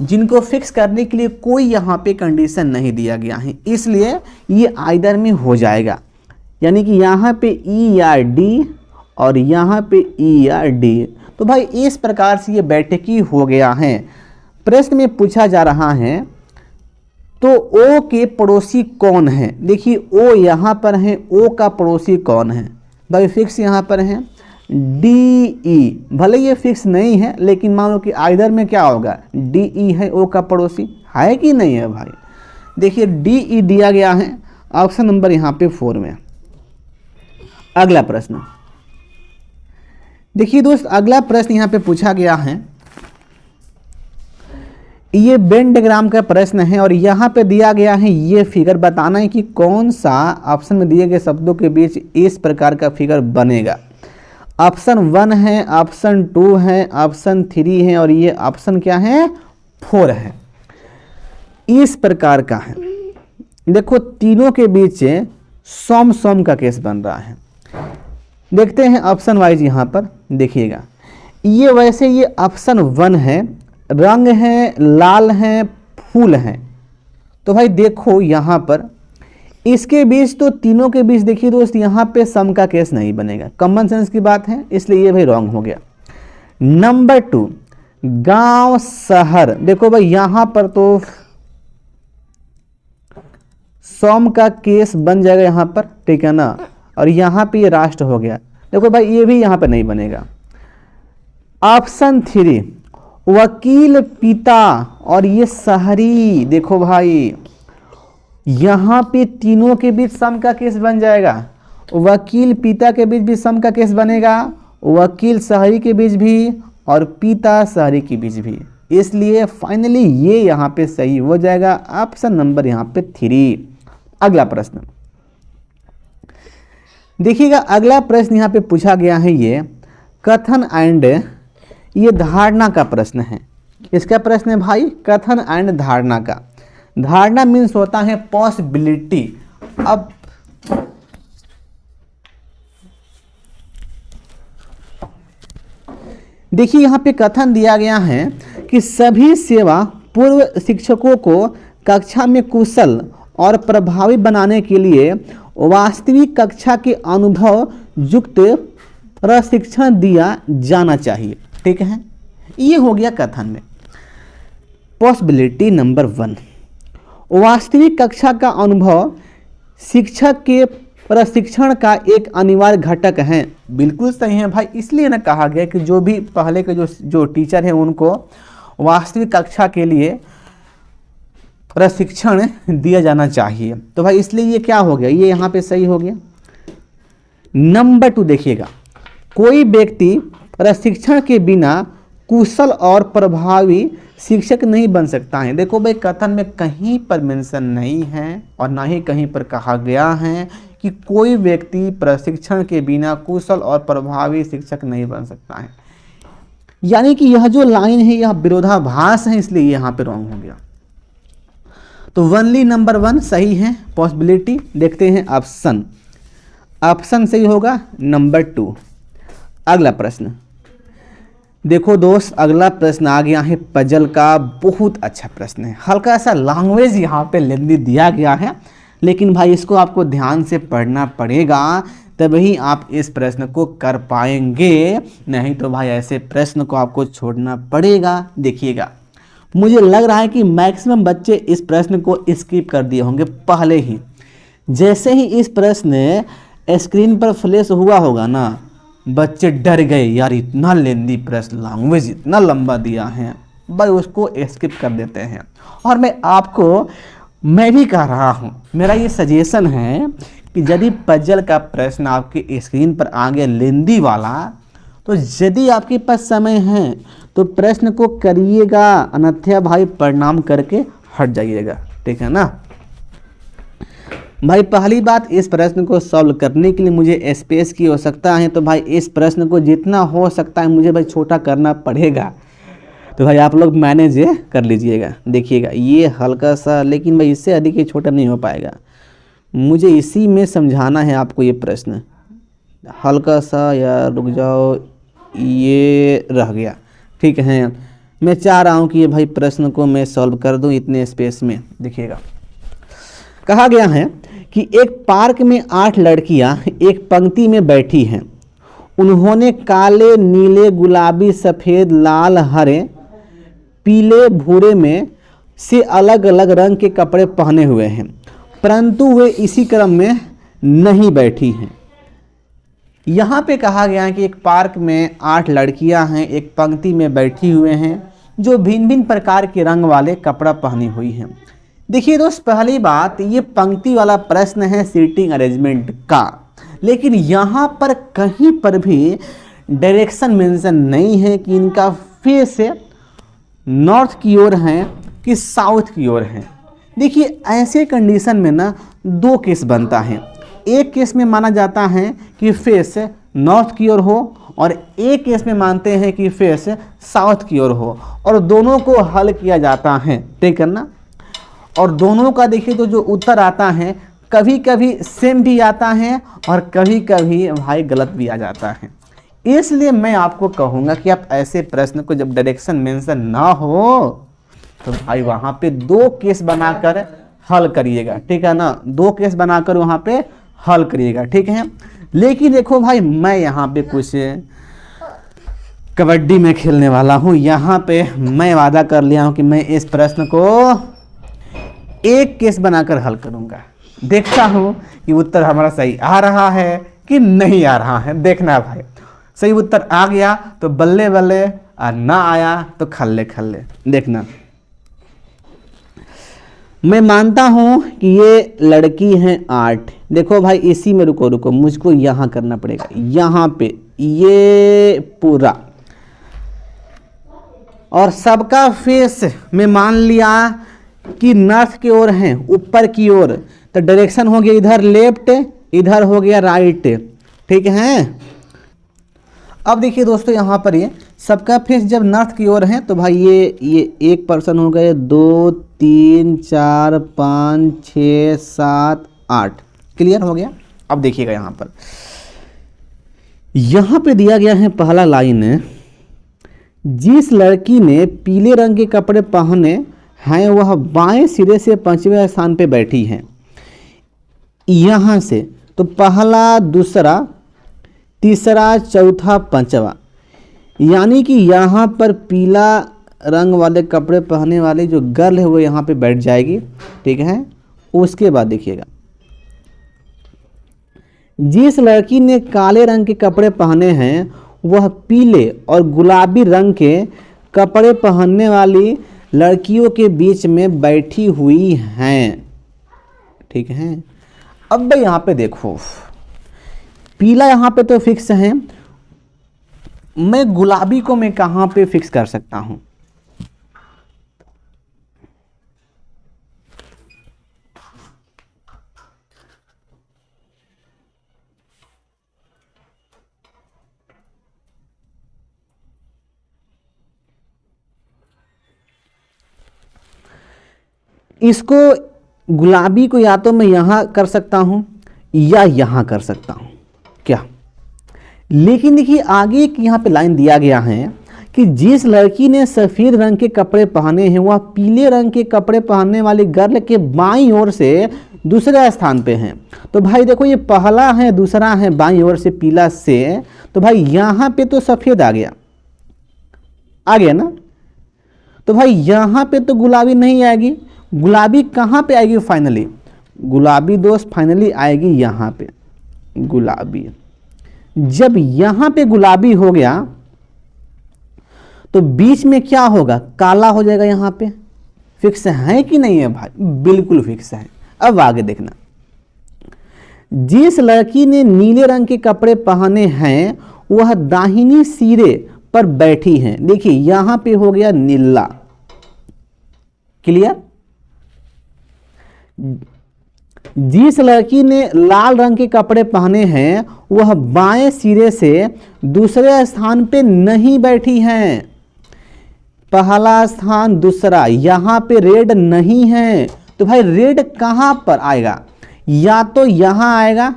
S1: जिनको फिक्स करने के लिए कोई यहाँ पे कंडीशन नहीं दिया गया है, इसलिए ये आइदर में हो जाएगा। यानी कि यहाँ पे ई या डी और यहाँ पे ई या डी। तो भाई इस प्रकार से ये बैठकी हो गया है। प्रश्न में पूछा जा रहा है तो ओ के पड़ोसी कौन है? देखिए ओ यहाँ पर है, ओ का पड़ोसी कौन है? भाई फिक्स यहाँ पर है डी ई। भले ये फिक्स नहीं है लेकिन मान लो कि आइदर में क्या होगा? डी ई है ओ का पड़ोसी, है कि नहीं है भाई? देखिए डी ई दिया गया है, ऑप्शन नंबर यहाँ पे 4 में। अगला प्रश्न देखिए दोस्त, अगला प्रश्न यहाँ पे पूछा गया है, ये वेन डायग्राम का प्रश्न है और यहाँ पे दिया गया है ये फिगर। बताना है कि कौन सा ऑप्शन में दिए गए शब्दों के बीच इस प्रकार का फिगर बनेगा। ऑप्शन 1 है, ऑप्शन 2 है, ऑप्शन 3 है और ये ऑप्शन क्या है? 4 है। इस प्रकार का है। देखो तीनों के बीच सम सम का केस बन रहा है। देखते हैं ऑप्शन वाइज यहाँ पर। देखिएगा ये वैसे ये ऑप्शन 1 है, रंग है, लाल है, फूल है। तो भाई देखो यहाँ पर इसके बीच, तो तीनों के बीच देखिए दोस्त यहाँ पे सम का केस नहीं बनेगा, कॉमन सेंस की बात है, इसलिए ये भाई रॉन्ग हो गया। नंबर 2 गांव शहर, देखो भाई यहाँ पर तो सम का केस बन जाएगा यहाँ पर, ठीक है ना। और यहाँ पे ये राष्ट्र हो गया, देखो भाई ये भी यहाँ पे नहीं बनेगा। ऑप्शन 3 वकील पिता और ये शहरी, देखो भाई यहाँ पे तीनों के बीच सम का केस बन जाएगा। वकील पिता के बीच भी सम का केस बनेगा, वकील शहरी के बीच भी और पिता शहरी के बीच भी, इसलिए फाइनली ये यहाँ पे सही हो जाएगा, ऑप्शन नंबर यहाँ पे 3। अगला प्रश्न देखिएगा अगला प्रश्न यहाँ पे पूछा गया है, ये कथन एंड, ये धारणा का प्रश्न है। इसका प्रश्न है भाई कथन एंड धारणा का। धारणा मीन्स होता है पॉसिबिलिटी। अब देखिए यहाँ पे कथन दिया गया है कि सभी सेवा पूर्व शिक्षकों को कक्षा में कुशल और प्रभावी बनाने के लिए वास्तविक कक्षा के अनुभव युक्त प्रशिक्षण दिया जाना चाहिए। ठीक है, ये हो गया कथन में। पॉसिबिलिटी नंबर 1, वास्तविक कक्षा का अनुभव शिक्षक के प्रशिक्षण का एक अनिवार्य घटक है। बिल्कुल सही है भाई, इसलिए ना कहा गया कि जो भी पहले के जो टीचर हैं उनको वास्तविक कक्षा के लिए प्रशिक्षण दिया जाना चाहिए। तो भाई इसलिए ये क्या हो गया, ये यहाँ पे सही हो गया। नंबर 2 देखिएगा, कोई व्यक्ति प्रशिक्षण के बिना कुशल और प्रभावी शिक्षक नहीं बन सकता है। देखो भाई कथन में कहीं पर मेंशन नहीं है और ना ही कहीं पर कहा गया है कि कोई व्यक्ति प्रशिक्षण के बिना कुशल और प्रभावी शिक्षक नहीं बन सकता है। यानी कि यह जो लाइन है यह विरोधाभास है, इसलिए यहाँ पे रॉन्ग हो गया। तो ओनली नंबर 1 सही है पॉसिबिलिटी। देखते हैं ऑप्शन, ऑप्शन सही होगा नंबर 2। अगला प्रश्न देखो दोस्त, अगला प्रश्न आ गया है पजल का। बहुत अच्छा प्रश्न है, हल्का सा लैंग्वेज यहाँ पे लेंदी दिया गया है, लेकिन भाई इसको आपको ध्यान से पढ़ना पड़ेगा, तभी आप इस प्रश्न को कर पाएंगे, नहीं तो भाई ऐसे प्रश्न को आपको छोड़ना पड़ेगा। देखिएगा मुझे लग रहा है कि मैक्सिमम बच्चे इस प्रश्न को स्किप कर दिए होंगे पहले ही। जैसे ही इस प्रश्न स्क्रीन पर फ्लैश हुआ होगा ना, बच्चे डर गए, यार इतना लेंदी प्रश्न, लैंग्वेज इतना लंबा दिया है, भाई उसको स्किप कर देते हैं। और मैं भी कह रहा हूँ, मेरा ये सजेशन है कि यदि पजल का प्रश्न आपके स्क्रीन पर आ गया लेंदी वाला, तो यदि आपके पास समय है तो प्रश्न को करिएगा, अन्यथा भाई परिणाम करके हट जाइएगा। ठीक है ना भाई। पहली बात, इस प्रश्न को सॉल्व करने के लिए मुझे स्पेस की आवश्यकता है, तो भाई इस प्रश्न को जितना हो सकता है मुझे भाई छोटा करना पड़ेगा। तो भाई आप लोग मैनेज कर लीजिएगा। देखिएगा ये हल्का सा, लेकिन भाई इससे अधिक ये छोटा नहीं हो पाएगा। मुझे इसी में समझाना है आपको ये प्रश्न, हल्का सा, यार रुक जाओ, ये रह गया। ठीक है, मैं चाह रहा हूँ कि ये भाई प्रश्न को मैं सॉल्व कर दूँ इतने स्पेस में। देखिएगा कहा गया है कि एक पार्क में 8 लड़कियां एक पंक्ति में बैठी हैं। उन्होंने काले, नीले, गुलाबी, सफ़ेद, लाल, हरे, पीले, भूरे में से अलग अलग रंग के कपड़े पहने हुए हैं, परंतु वे इसी क्रम में नहीं बैठी हैं। यहाँ पे कहा गया है कि एक पार्क में 8 लड़कियां हैं, एक पंक्ति में बैठी हुए हैं, जो भिन्न भिन्न प्रकार के रंग वाले कपड़ा पहनी हुई हैं। देखिए दोस्त, पहली बात, ये पंक्ति वाला प्रश्न है सीटिंग अरेंजमेंट का, लेकिन यहाँ पर कहीं पर भी डायरेक्शन मेंशन नहीं है कि इनका फेस नॉर्थ की ओर है कि साउथ की ओर है। देखिए ऐसे कंडीशन में ना 2 केस बनता है। एक केस में माना जाता है कि फेस नॉर्थ की ओर हो, और एक केस में मानते हैं कि फेस साउथ की ओर हो, और दोनों को हल किया जाता है। ठीक है ना। और दोनों का देखिए तो जो उत्तर आता है कभी कभी सेम भी आता है और कभी कभी भाई गलत भी आ जाता है। इसलिए मैं आपको कहूँगा कि आप ऐसे प्रश्न को जब डायरेक्शन मेंशन ना हो तो भाई वहाँ पे 2 केस बनाकर हल करिएगा। ठीक है ना, 2 केस बनाकर वहाँ पे हल करिएगा। ठीक है। लेकिन देखो भाई, मैं यहाँ पे कुछ कबड्डी में खेलने वाला हूँ। यहाँ पे मैं वादा कर लिया हूँ कि मैं इस प्रश्न को 1 केस बनाकर हल करूँगा। देखता हूँ कि उत्तर हमारा सही आ रहा है कि नहीं आ रहा है। देखना भाई, सही उत्तर आ गया तो बल्ले बल्ले, और ना आया तो खल्ले खल्ले। देखना, मैं मानता हूं कि ये लड़की हैं 8। देखो भाई इसी में रुको, मुझको यहां करना पड़ेगा, यहां पे ये पूरा, और सबका फेस मैं मान लिया कि नॉर्थ की ओर है, ऊपर की ओर, तो डायरेक्शन हो गया इधर लेफ्ट, इधर हो गया राइट, ठीक है। अब देखिए दोस्तों यहाँ पर ये सबका फेस जब नॉर्थ की ओर है तो भाई ये एक पर्सन हो गए, 2 3 4 5 6 7 8, क्लियर हो गया। अब देखिएगा यहाँ पे दिया गया है पहला लाइन, जिस लड़की ने पीले रंग के कपड़े पहने हैं वह बाएं सिरे से 5वें स्थान पे बैठी है। यहाँ से तो पहला, दूसरा, तीसरा, चौथा, पांचवा, यानी कि यहाँ पर पीला रंग वाले कपड़े पहनने वाले जो गर्ल है वो यहाँ पे बैठ जाएगी, ठीक है। उसके बाद देखिएगा, जिस लड़की ने काले रंग के कपड़े पहने हैं वह पीले और गुलाबी रंग के कपड़े पहनने वाली लड़कियों के बीच में बैठी हुई हैं, ठीक है। अब भाई यहाँ पे देखो, पीला यहाँ पे तो फिक्स है, मैं गुलाबी को मैं कहाँ पे फिक्स कर सकता हूं? इसको गुलाबी को या तो मैं यहां कर सकता हूं या यहां कर सकता हूं क्या, लेकिन देखिए आगे एक यहाँ पे लाइन दिया गया है कि जिस लड़की ने सफ़ेद रंग के कपड़े पहने हैं वह पीले रंग के कपड़े पहनने वाली गर्ल के बाईं ओर से दूसरे स्थान पे हैं। तो भाई देखो ये पहला है, दूसरा है बाईं ओर से पीला से, तो भाई यहाँ पे तो सफ़ेद आ गया ना। तो भाई यहाँ पे तो गुलाबी नहीं आएगी, गुलाबी कहाँ पे आएगी फाइनली? गुलाबी दोस्त फाइनली आएगी यहाँ पे गुलाबी। जब यहाँ पे गुलाबी हो गया तो बीच में क्या होगा? काला हो जाएगा। यहाँ पे फिक्स है कि नहीं है भाई? बिल्कुल फिक्स है। अब आगे देखना, जिस लड़की ने नीले रंग के कपड़े पहने हैं वह दाहिनी सिरे पर बैठी हैं। देखिए यहां पे हो गया नीला, क्लियर। जिस लड़की ने लाल रंग के कपड़े पहने हैं वह बाएं सिरे से दूसरे स्थान पे नहीं बैठी हैं। पहला स्थान, दूसरा, यहां पे रेड नहीं है। तो भाई रेड कहां पर आएगा? या तो यहां आएगा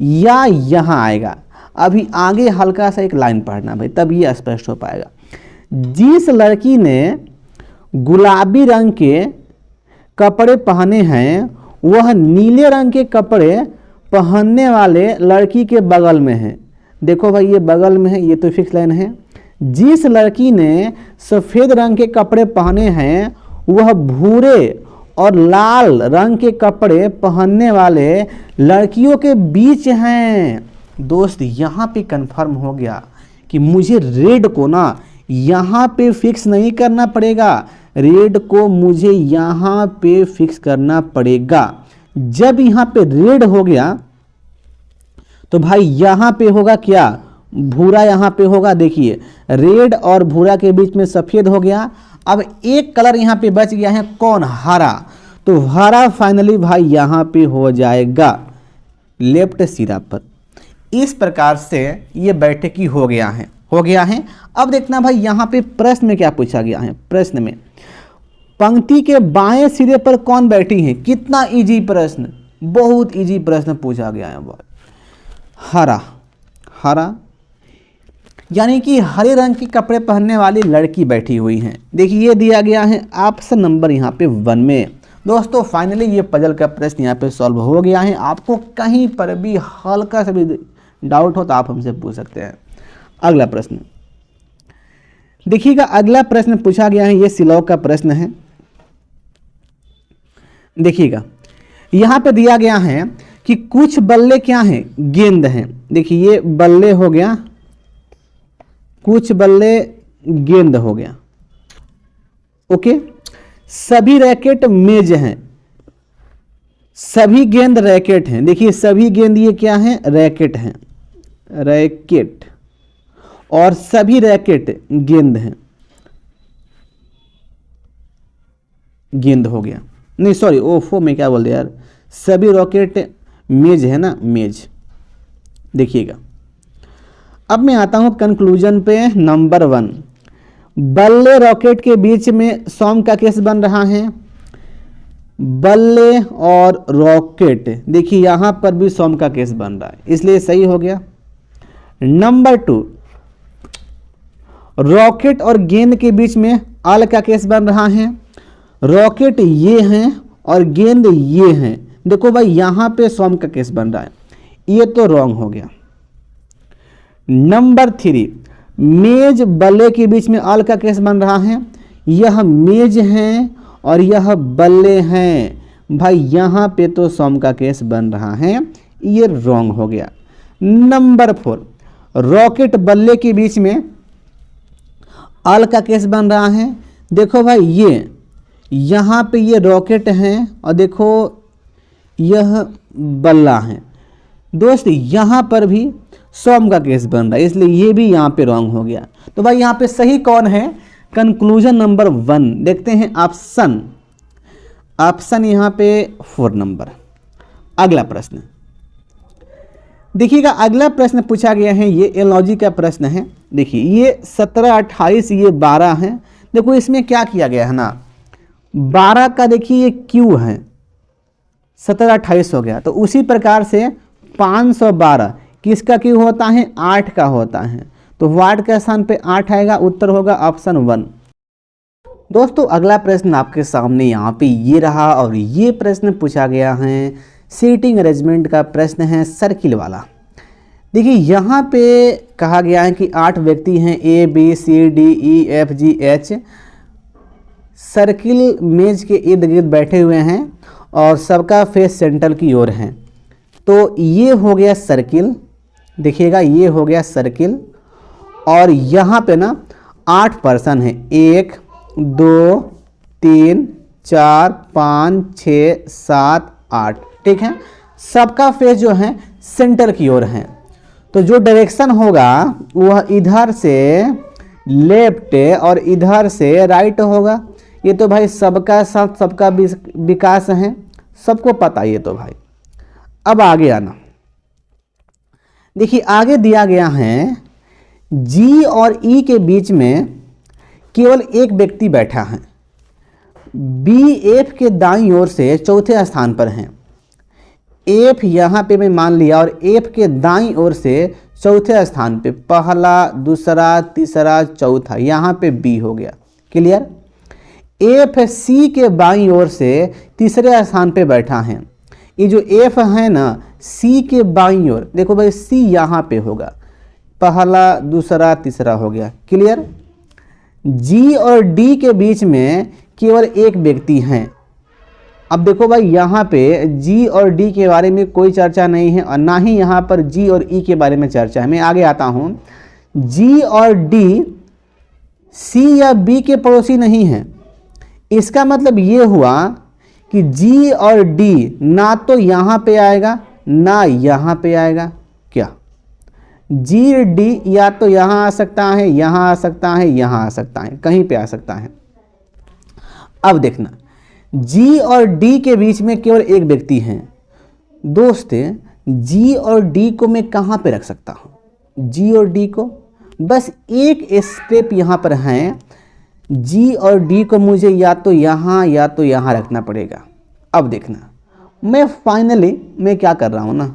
S1: या यहां आएगा। अभी आगे हल्का सा एक लाइन पढ़ना भाई, तब ये स्पष्ट हो पाएगा। जिस लड़की ने गुलाबी रंग के कपड़े पहने हैं वह नीले रंग के कपड़े पहनने वाले लड़की के बगल में है। देखो भाई ये बगल में है, ये तो फिक्स लाइन है। जिस लड़की ने सफ़ेद रंग के कपड़े पहने हैं वह भूरे और लाल रंग के कपड़े पहनने वाले लड़कियों के बीच हैं। दोस्त यहाँ पे कंफर्म हो गया कि मुझे रेड को ना यहाँ पे फिक्स नहीं करना पड़ेगा, रेड को मुझे यहाँ पे फिक्स करना पड़ेगा। जब यहाँ पे रेड हो गया तो भाई यहाँ पे होगा क्या? भूरा यहाँ पे होगा। देखिए रेड और भूरा के बीच में सफ़ेद हो गया। अब एक कलर यहाँ पे बच गया है, कौन? हरा। तो हरा फाइनली भाई यहाँ पे हो जाएगा लेफ्ट सिरा पर। इस प्रकार से ये बैठकी हो गया है। अब देखना भाई यहाँ पे प्रश्न में क्या पूछा गया है। प्रश्न में पंक्ति के बाएं सिरे पर कौन बैठी है? कितना इजी प्रश्न, बहुत इजी प्रश्न पूछा गया है भाई। हरा यानी कि हरे रंग के कपड़े पहनने वाली लड़की बैठी हुई हैं। देखिए ये दिया गया है ऑप्शन नंबर यहाँ पे 1 में। दोस्तों फाइनली ये पजल का प्रश्न यहाँ पे सॉल्व हो गया है। आपको कहीं पर भी हल्का सा भी डाउट हो तो आप हमसे पूछ सकते हैं। अगला प्रश्न देखिएगा, अगला प्रश्न पूछा गया है, ये सिलौक का प्रश्न है। देखिएगा यहाँ पे दिया गया है कि कुछ बल्ले क्या हैं? गेंद हैं। देखिए ये बल्ले हो गया, कुछ बल्ले गेंद हो गया, ओके। सभी रैकेट मेज हैं, सभी गेंद रैकेट हैं। देखिए सभी गेंद ये क्या हैं? रैकेट हैं, रैकेट। और सभी रैकेट गेंद हैं, गेंद हो गया, नहीं सॉरी ओफो मैं क्या बोल दिया यार। सभी रॉकेट मेज है ना, मेज। देखिएगा, अब मैं आता हूं कंक्लूजन पे। नंबर 1, बल्ले रॉकेट के बीच में सॉन्ग का केस बन रहा है। बल्ले और रॉकेट, देखिए यहां पर भी सॉन्ग का केस बन रहा है, इसलिए सही हो गया। नंबर 2, रॉकेट और गेंद के बीच में अल का केस बन रहा है। रॉकेट ये हैं और गेंद ये हैं। देखो भाई यहां पे सॉन्ग का केस बन रहा है, ये तो रॉन्ग हो गया। नंबर 3, मेज बल्ले के बीच में अल का केस बन रहा है। यह मेज है और यह बल्ले हैं। भाई यहां पे तो सॉम का केस बन रहा है, ये रॉन्ग हो गया। नंबर 4, रॉकेट बल्ले के बीच में अल का केस बन रहा है। देखो भाई ये यहां पे ये रॉकेट है और देखो यह बल्ला है। दोस्त यहां पर भी सॉम का केस बन रहा है, इसलिए ये भी यहां पे रॉन्ग हो गया। तो भाई यहां पे सही कौन है? Conclusion number 1। देखते हैं ऑप्शन, ऑप्शन यहां पे 4 नंबर। अगला प्रश्न देखिएगा, अगला प्रश्न पूछा गया है, ये एलॉजी का प्रश्न है। देखिए ये 17, 28, ये 12 है। देखो इसमें क्या किया गया है ना, 12 का देखिए ये क्यू है, 17, 28 हो गया। तो उसी प्रकार से 512 किसका क्यू होता है? 8 का होता है। तो वाट के स्थान पे 8 आएगा, उत्तर होगा ऑप्शन 1। दोस्तों अगला प्रश्न आपके सामने यहाँ पे ये रहा और ये प्रश्न पूछा गया है, सीटिंग अरेंजमेंट का प्रश्न है, सर्किल वाला। देखिए यहाँ पे कहा गया है कि 8 व्यक्ति हैं, A B C D E F G H, circle मेज के इर्द गिर्द बैठे हुए हैं और सबका फेस सेंटर की ओर है। तो ये हो गया सर्किल, देखिएगा ये हो गया सर्किल। और यहाँ पे ना 8 पर्सन है, 1 2 3 4 5 6 7 8, ठीक है। सबका फेस जो है सेंटर की ओर है। तो जो डायरेक्शन होगा वह इधर से लेफ्ट और इधर से राइट होगा। ये तो भाई सबका साथ सबका विकास है, सबको पता है ये तो भाई। अब आगे आना, देखिए आगे दिया गया है G और E के बीच में केवल एक व्यक्ति बैठा है। B F के दाईं ओर से चौथे स्थान पर है। F यहाँ पे मैं मान लिया और F के दाईं ओर से चौथे स्थान पे, पहला दूसरा तीसरा चौथा, यहाँ पे B हो गया। क्लियर? F C के बाईं ओर से तीसरे स्थान पे बैठा है। ये जो F है ना C के बाईं ओर, देखो भाई C यहाँ पे होगा, पहला दूसरा तीसरा हो गया। क्लियर? G और D के बीच में केवल एक व्यक्ति है। अब देखो भाई यहाँ पे G और D के बारे में कोई चर्चा नहीं है और ना ही यहाँ पर G और E के बारे में चर्चा है। मैं आगे आता हूँ। G और D C या B के पड़ोसी नहीं है। इसका मतलब ये हुआ कि G और D ना तो यहाँ पे आएगा ना यहाँ पे आएगा। क्या G और D या तो यहाँ आ सकता है, यहाँ आ सकता है, यहाँ आ सकता है, कहीं पे आ सकता है। अब देखना, G और D के बीच में केवल एक व्यक्ति है। दोस्त G और D को मैं कहाँ पे रख सकता हूँ? G और D को बस एक स्टेप यहाँ पर है। G और D को मुझे या तो यहाँ रखना पड़ेगा। अब देखना, मैं फाइनली मैं क्या कर रहा हूँ ना,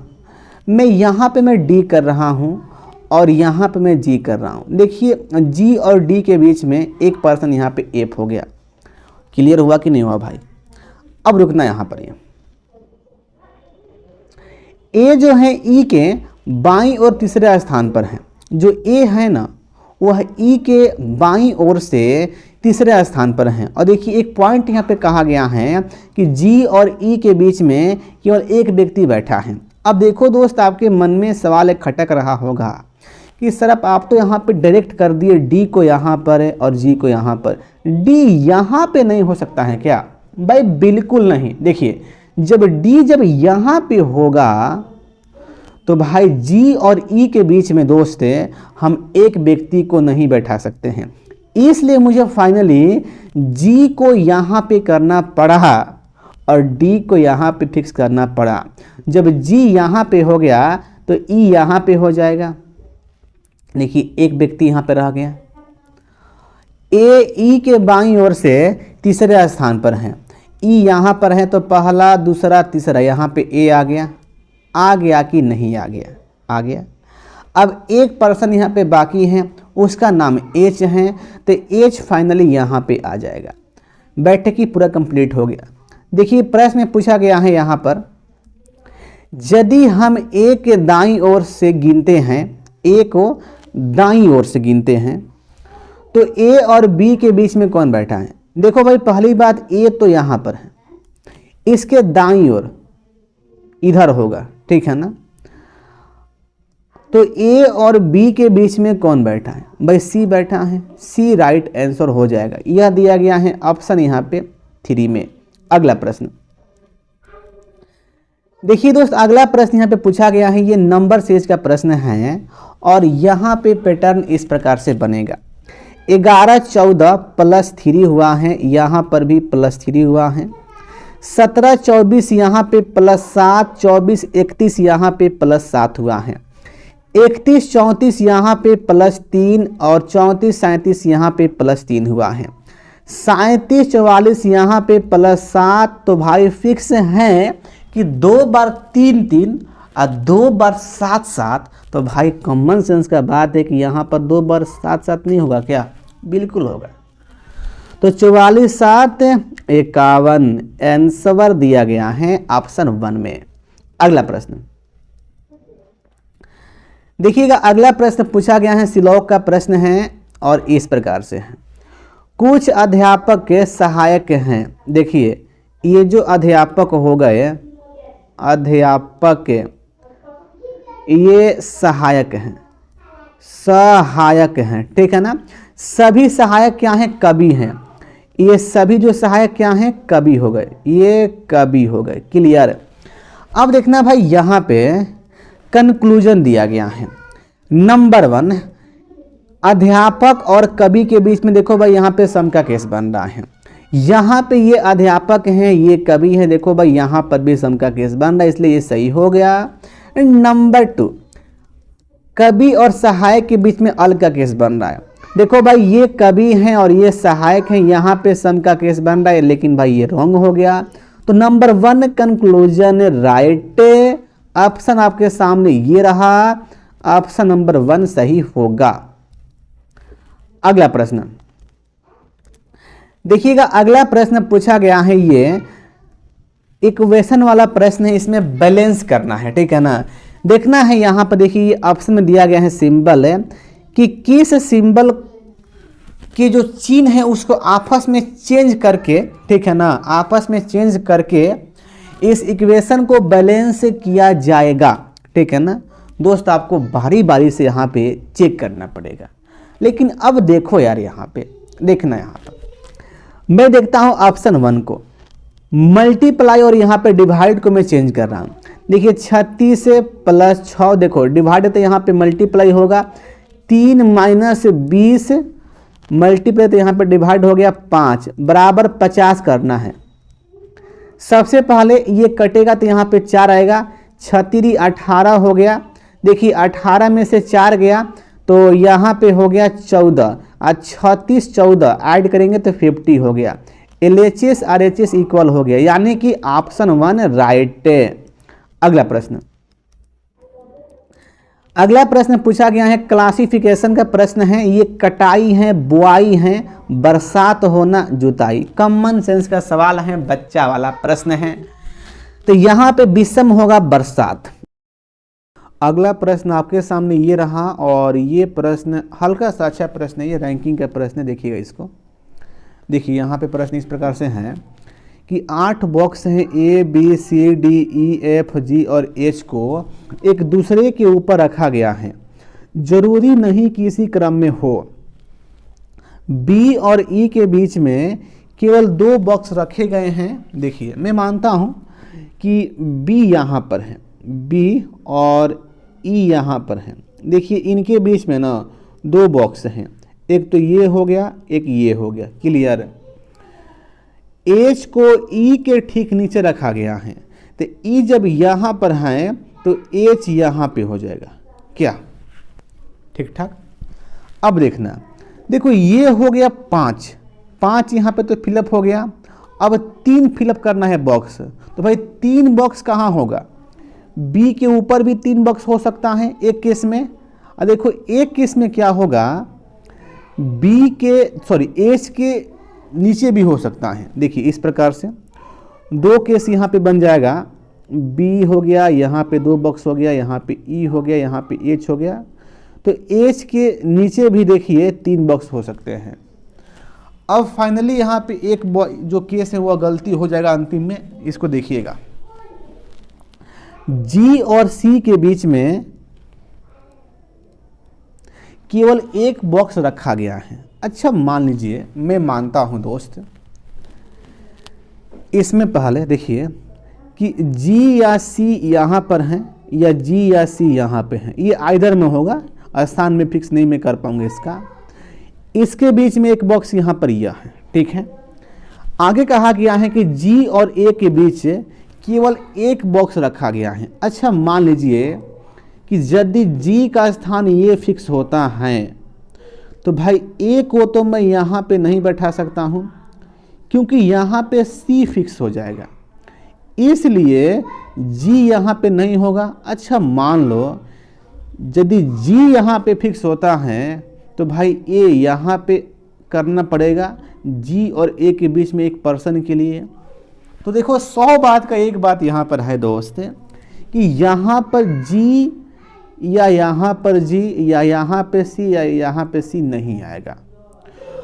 S1: मैं यहाँ पे मैं D कर रहा हूँ और यहाँ पे मैं G कर रहा हूँ। देखिए G और D के बीच में एक पर्सन यहाँ पे F हो गया। क्लियर हुआ कि नहीं हुआ भाई? अब रुकना यहाँ पर, A जो है E के बाईं और तीसरे स्थान पर है। जो A है ना वह E के बाईं ओर से तीसरे स्थान पर है। और देखिए एक पॉइंट यहाँ पे कहा गया है कि G और E के बीच में केवल एक व्यक्ति बैठा है। अब देखो दोस्त, आपके मन में सवाल एक खटक रहा होगा कि सर अब आप तो यहाँ पे डायरेक्ट कर दिए D को यहाँ पर और G को यहाँ पर, D यहाँ पे नहीं हो सकता है क्या? भाई बिल्कुल नहीं। देखिए जब D जब यहाँ पे होगा तो भाई G और E के बीच में दोस्त हम एक व्यक्ति को नहीं बैठा सकते हैं। इसलिए मुझे फाइनली G को यहाँ पे करना पड़ा और D को यहाँ पे फिक्स करना पड़ा। जब जी यहाँ पे हो गया तो ई यहाँ पे हो जाएगा। देखिए एक व्यक्ति यहाँ पे रह गया, ए ई के बाईं ओर से तीसरे स्थान पर है, ई यहाँ पर है तो पहला दूसरा तीसरा, यहाँ पे ए आ गया कि नहीं आ गया? आ गया। अब एक पर्सन यहाँ पे बाकी है, उसका नाम एच है, तो एच फाइनली यहाँ पे आ जाएगा। बैठक ही पूरा कंप्लीट हो गया। देखिए प्रश्न में पूछा गया है यहाँ पर, यदि हम ए के दाईं ओर से गिनते हैं, ए को दाईं ओर से गिनते हैं, तो ए और बी के बीच में कौन बैठा है? देखो भाई पहली बात, ए तो यहाँ पर है, इसके दाईं ओर इधर होगा, ठीक है ना? तो ए और बी के बीच में कौन बैठा है? भाई सी बैठा है, सी राइट आंसर हो जाएगा। यह दिया गया है ऑप्शन यहाँ पे 3 में। अगला प्रश्न देखिए दोस्त, अगला प्रश्न यहाँ पे पूछा गया है, ये नंबर सीरीज का प्रश्न है और यहाँ पे पैटर्न इस प्रकार से बनेगा। 11 14 प्लस 3 हुआ है, यहाँ पर भी प्लस 3 हुआ है। 17 24 यहाँ पे प्लस 7, 24 31 यहाँ पे प्लस 7 हुआ है। 31 34 यहाँ पे प्लस 3 और 34 37 यहाँ पे प्लस 3 हुआ है। 37 44 यहाँ पे प्लस 7। तो भाई फिक्स है कि 2 बार 3 3 और 2 बार 7 7। तो भाई कॉमन सेंस का बात है कि यहाँ पर 2 बार 7 7 नहीं होगा क्या? बिल्कुल होगा। तो 44 7 51 आंसर दिया गया है ऑप्शन 1 में। अगला प्रश्न देखिएगा, अगला प्रश्न पूछा गया है, सिलोक का प्रश्न है और इस प्रकार से है। कुछ अध्यापक के सहायक हैं। देखिए ये जो अध्यापक हो गए, अध्यापक ये सहायक हैं, सहायक हैं, ठीक है ना? सभी सहायक क्या हैं? कवि हैं। ये सभी जो सहायक क्या हैं? कवि हो गए, ये कवि हो गए। क्लियर? अब देखना भाई यहाँ पे कंक्लूजन दिया गया है। नंबर 1, अध्यापक और कवि के बीच में देखो भाई यहाँ पे सम का केस बन रहा है। यहाँ पे ये अध्यापक हैं, ये कवि हैं, देखो भाई यहाँ पर भी सम का केस बन रहा है, इसलिए ये सही हो गया। नंबर 2, कवि और सहायक के बीच में अल का केस बन रहा है। देखो भाई ये कवि हैं और ये सहायक हैं, यहाँ पे सम का केस बन रहा है, लेकिन भाई ये रॉन्ग हो गया। तो नंबर 1 कंक्लूजन राइट। ऑप्शन आपके सामने ये रहा, ऑप्शन नंबर 1 सही होगा। अगला प्रश्न देखिएगा, अगला प्रश्न पूछा गया है, ये इक्वेशन वाला प्रश्न है, इसमें बैलेंस करना है, ठीक है ना? देखना है यहाँ पर, देखिए ऑप्शन में दिया गया है सिंबल है कि किस सिंबल के जो चिन्ह है उसको आपस में चेंज करके, ठीक है ना, आपस में चेंज करके इस इक्वेशन को बैलेंस किया जाएगा, ठीक है ना? दोस्त आपको बारी बारी से यहाँ पे चेक करना पड़ेगा। लेकिन अब देखो यार, यहाँ पे देखना, यहाँ पर मैं देखता हूँ ऑप्शन 1 को, मल्टीप्लाई और यहाँ पे डिवाइड को मैं चेंज कर रहा हूँ। देखिए 36 प्लस 6, देखो डिवाइड तो यहाँ पे मल्टीप्लाई होगा, 3 माइनस 20 मल्टीप्लाई तो यहाँ पे डिवाइड हो गया 5 बराबर 50 करना है। सबसे पहले ये कटेगा तो यहाँ पे 4 आएगा, 36 18 हो गया। देखिए 18 में से 4 गया तो यहाँ पे हो गया 14 और 36 14 ऐड करेंगे तो 50 हो गया। LHS RHS इक्वल हो गया, यानी कि ऑप्शन 1 राइट। अगला प्रश्न, अगला प्रश्न पूछा गया है, क्लासिफिकेशन का प्रश्न है। ये कटाई है, बुआई है, बरसात होना, जुताई। कॉमन सेंस का सवाल है, बच्चा वाला प्रश्न है, तो यहाँ पे विषम होगा बरसात। अगला प्रश्न आपके सामने ये रहा और ये प्रश्न हल्का सा अच्छा प्रश्न है, ये रैंकिंग का प्रश्न है। देखिएगा इसको, देखिए यहाँ पे प्रश्न इस प्रकार से है कि 8 बॉक्स हैं A B C D E F G और H को एक दूसरे के ऊपर रखा गया है, जरूरी नहीं कि इसी क्रम में हो। B और E के बीच में केवल 2 बॉक्स रखे गए हैं। देखिए मैं मानता हूँ कि B यहाँ पर है, B और E यहाँ पर है। देखिए इनके बीच में ना 2 बॉक्स हैं, एक तो ये हो गया, एक ये हो गया। क्लियर? H को E के ठीक नीचे रखा गया है। तो ई जब यहाँ पर है तो एच यहाँ पे हो जाएगा क्या, ठीक ठाक। अब देखना, देखो ये हो गया 5 5 यहाँ पे तो फिलअप हो गया। अब 3 फिलअप करना है बॉक्स, तो भाई 3 बॉक्स कहाँ होगा, बी के ऊपर भी 3 बॉक्स हो सकता है एक केस में। और देखो एक केस में क्या होगा, बी के एच के नीचे भी हो सकता है। देखिए इस प्रकार से 2 केस यहाँ पे बन जाएगा, बी हो गया, यहाँ पे 2 बॉक्स हो गया, यहाँ पे ई हो गया, यहाँ पे एच हो गया। तो एच के नीचे भी देखिए 3 बॉक्स हो सकते हैं। अब फाइनली यहाँ पे एक जो केस है वह गलती हो जाएगा अंतिम में, इसको देखिएगा, जी और सी के बीच में केवल एक बॉक्स रखा गया है। अच्छा मान लीजिए, मैं मानता हूं दोस्त, इसमें पहले देखिए कि जी या सी यहाँ पर हैं या जी या सी यहाँ पे हैं, ये आइदर में होगा, स्थान में फिक्स नहीं मैं कर पाऊंगा इसका। इसके बीच में एक बॉक्स यहाँ पर यह है, ठीक है। आगे कहा गया है कि जी और ए के बीच केवल एक बॉक्स रखा गया है। अच्छा मान लीजिए कि यदि जी का स्थान ये फिक्स होता है तो भाई ए को तो मैं यहाँ पे नहीं बैठा सकता हूँ, क्योंकि यहाँ पे सी फिक्स हो जाएगा, इसलिए जी यहाँ पे नहीं होगा। अच्छा मान लो यदि जी यहाँ पे फिक्स होता है तो भाई ए यहाँ पे करना पड़ेगा, जी और ए के बीच में एक पर्सन के लिए। तो देखो 100 बात का एक बात यहाँ पर है दोस्त, कि यहाँ पर जी या यहाँ पर जी या यहाँ पे सी या यहाँ पे सी नहीं आएगा।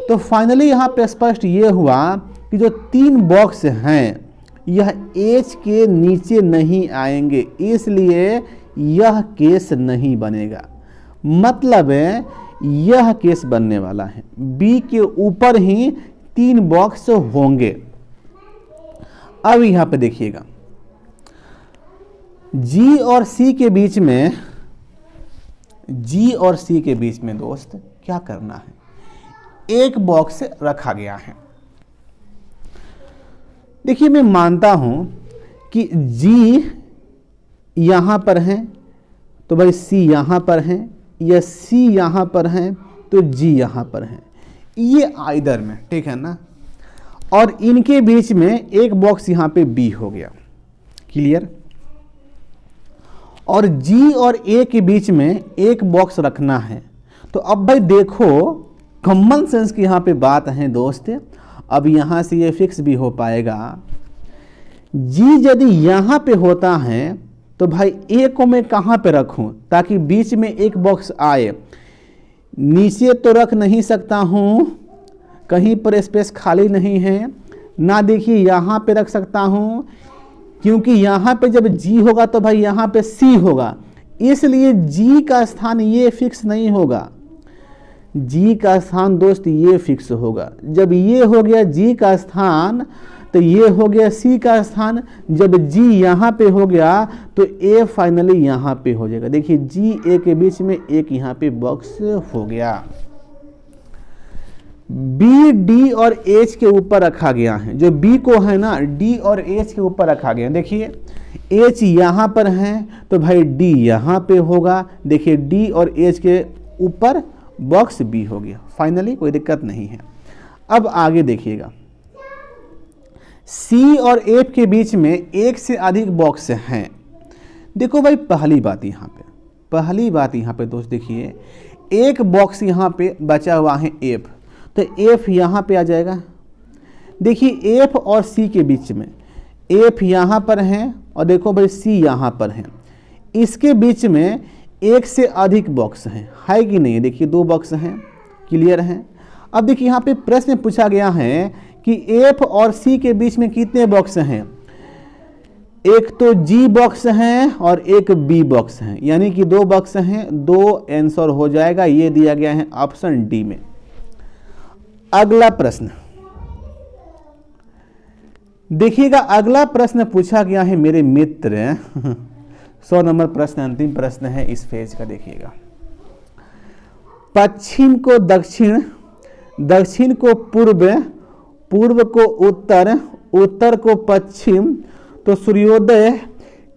S1: तो फाइनली यहाँ पे स्पष्ट ये हुआ कि जो 3 बॉक्स हैं यह एच के नीचे नहीं आएंगे, इसलिए यह केस नहीं बनेगा। मतलब यह केस बनने वाला है, बी के ऊपर ही 3 बॉक्स होंगे। अब यहाँ पे देखिएगा, जी और सी के बीच में, जी और सी के बीच में दोस्त क्या करना है, एक बॉक्स रखा गया है। देखिए मैं मानता हूं कि जी यहां पर है तो भाई सी यहां पर है, या सी यहां पर है तो जी यहां पर है, ये आइदर में, ठीक है ना। और इनके बीच में एक बॉक्स यहां पे बी हो गया, क्लियर। और जी और ए के बीच में एक बॉक्स रखना है। तो अब भाई देखो कॉमन सेंस की यहां पे बात है दोस्त, अब यहां से ये फिक्स भी हो पाएगा। जी यदि यहां पे होता है तो भाई ए को मैं कहां पे रखूं ताकि बीच में एक बॉक्स आए, नीचे तो रख नहीं सकता हूं, कहीं पर स्पेस खाली नहीं है ना। देखिए यहाँ पे रख सकता हूँ, क्योंकि यहाँ पे जब जी होगा तो भाई यहाँ पे सी होगा, इसलिए जी का स्थान ये फिक्स नहीं होगा। जी का स्थान दोस्त ये फिक्स होगा। जब ये हो गया जी का स्थान तो ये हो गया सी का स्थान। जब जी यहाँ पे हो गया तो ए फाइनली यहाँ पे हो जाएगा। देखिए जी ए के बीच में एक यहाँ पे बॉक्स हो गया। बी डी और एच के ऊपर रखा गया है, जो बी को है ना डी और एच के ऊपर रखा गया है। देखिए एच यहाँ पर है तो भाई डी यहाँ पे होगा। देखिए डी और एच के ऊपर बॉक्स बी हो गया, फाइनली कोई दिक्कत नहीं है। अब आगे देखिएगा, सी और एफ के बीच में एक से अधिक बॉक्स हैं। देखो भाई पहली बात यहाँ पे दोस्त देखिए, एक बॉक्स यहाँ पे बचा हुआ है एफ, तो एफ यहाँ पे आ जाएगा। देखिए एफ और सी के बीच में एफ यहाँ पर है और देखो भाई सी यहाँ पर है, इसके बीच में एक से अधिक बॉक्स हैं, है कि नहीं। देखिए 2 बॉक्स हैं, क्लियर हैं। अब देखिए यहाँ पे प्रश्न पूछा गया है कि एफ और सी के बीच में कितने बॉक्स हैं। एक तो जी बॉक्स हैं और एक बी बॉक्स हैं, यानी कि 2 बॉक्स हैं, 2 आंसर हो जाएगा। ये दिया गया है ऑप्शन डी में। अगला प्रश्न देखिएगा, अगला प्रश्न पूछा गया है मेरे मित्र 100 नंबर प्रश्न, अंतिम प्रश्न है इस फेज का। देखिएगा, पश्चिम को दक्षिण, दक्षिण को पूर्व, पूर्व को उत्तर, उत्तर को पश्चिम, तो सूर्योदय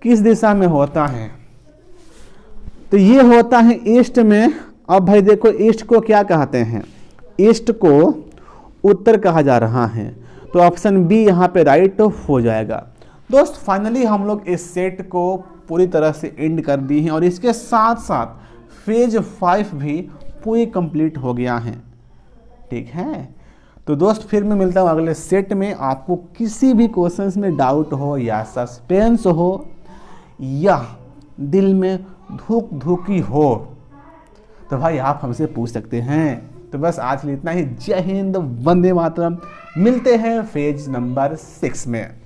S1: किस दिशा में होता है? तो ये होता है ईस्ट में। अब भाई देखो ईस्ट को क्या कहते हैं? ईस्ट को उत्तर कहा जा रहा है, तो ऑप्शन बी यहाँ पे राइट हो जाएगा। दोस्त फाइनली हम लोग इस सेट को पूरी तरह से एंड कर दी हैं और इसके साथ साथ फेज 5 भी पूरी कंप्लीट हो गया है। ठीक है, तो दोस्त फिर मैं मिलता हूँ अगले सेट में। आपको किसी भी क्वेश्चंस में डाउट हो या सस्पेंस हो या दिल में धुक धुकी हो तो भाई आप हमसे पूछ सकते हैं। तो बस आज के लिए इतना ही। जय हिंद, वंदे मातरम। मिलते हैं फेज नंबर 6 में।